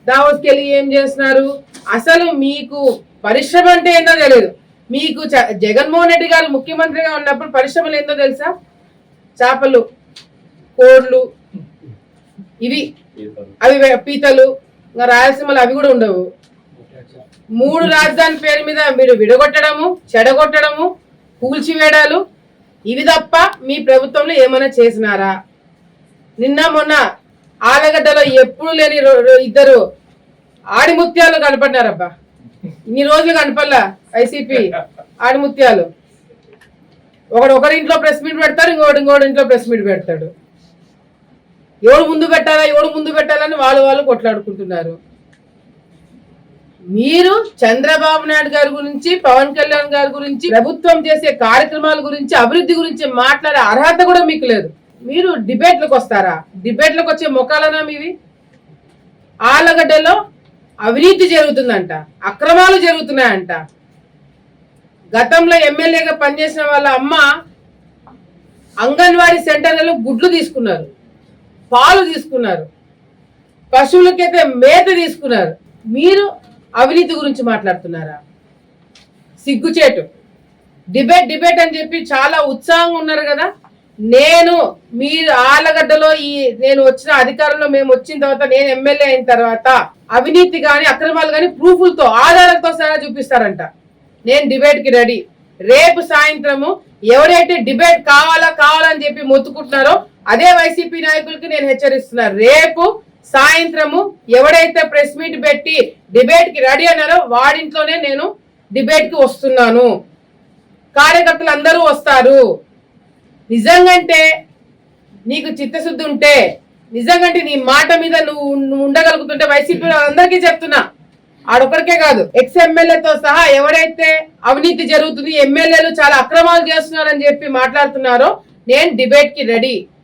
దావోస్కి వెళ్ళి ఏం చేస్తున్నారు? అసలు మీకు పరిశ్రమ అంటే ఏందో తెలియదు. మీకు జగన్మోహన్ రెడ్డి గారు ముఖ్యమంత్రిగా ఉన్నప్పుడు పరిశ్రమలు ఏందో తెలుసా? చేపలు, కోడ్లు, ఇవి అవి పీతలు, ఇంకా రాయలసీమలు అవి కూడా ఉండవు. 3 రాజధాని పేరు మీద మీరు విడగొట్టడము, చెడగొట్టడము, కూల్చివేయడాలు, ఇవి తప్ప మీ ప్రభుత్వంలో ఏమైనా చేసినారా? నిన్న మొన్న ఆలగడ్డలో ఎప్పుడు లేని 2 ఆడిముత్యాలు కనపడినారబ్బా. ఇన్ని రోజులు కనపడలా వైసీపీ ఆడిముత్యాలు. ఒకరింట్లో ప్రెస్ మీట్ పెడతారు, ఇంకోటి ఇంట్లో ప్రెస్ మీట్ పెడతాడు. ఎవడు ముందు పెట్టాలని వాళ్ళు కొట్లాడుకుంటున్నారు. మీరు చంద్రబాబు నాయుడు గారి గురించి, పవన్ కళ్యాణ్ గారి గురించి, ప్రభుత్వం చేసే కార్యక్రమాల గురించి, అభివృద్ధి గురించి మాట్లాడే అర్హత కూడా మీకు లేదు. మీరు డిబేట్లకు వస్తారా? డిబేట్లకు వచ్చే మొక్కలనా మీవి? ఆలగడ్డలో అవినీతి జరుగుతుందంట, అక్రమాలు జరుగుతున్నాయంట. గతంలో ఎమ్మెల్యేగా పనిచేసిన వాళ్ళ అమ్మ అంగన్వాడీ సెంటర్లలో గుడ్లు తీసుకున్నారు, పాలు తీసుకున్నారు, పశువులకైతే మేత తీసుకున్నారు. మీరు అవినీతి గురించి మాట్లాడుతున్నారా? సిగ్గుచేటు. డిబేట్ అని చెప్పి చాలా ఉత్సాహంగా ఉన్నారు కదా. మీరు ఆలగడ్డలో నేను వచ్చిన అధికారంలో మేము వచ్చిన తర్వాత, నేను ఎమ్మెల్యే అయిన తర్వాత అవినీతి గాని అక్రమాలు గాని ప్రూఫ్లతో, ఆధారాలతో సహా చూపిస్తారంట. నేను డిబేట్ కి రెడీ. రేపు సాయంత్రము ఎవరైతే డిబేట్ కావాలని చెప్పి మొత్తుకుంటున్నారో అదే వైసీపీ నాయకులకి నేను హెచ్చరిస్తున్నా. రేపు సాయంత్రము ఎవడైతే ప్రెస్ మీట్ పెట్టి డిబేట్ కి రెడీ అన్నారో వాడింట్లోనే నేను డిబేట్ కి వస్తున్నాను. కార్యకర్తలు అందరూ వస్తారు. నిజంగంటే నీకు చిత్తశుద్ధి ఉంటే, నిజంగంటే నీ మాట మీద నువ్వు ఉండగలుగుతుంటే, వైసీపీ అందరికీ చెప్తున్నా, ఆడొక్కడికే కాదు, ఎక్స్ ఎమ్మెల్యేతో సహా ఎవరైతే అవినీతి జరుగుతుంది, ఎమ్మెల్యేలు చాలా అక్రమాలు చేస్తున్నారని చెప్పి మాట్లాడుతున్నారో, నేను డిబేట్ కి రెడీ.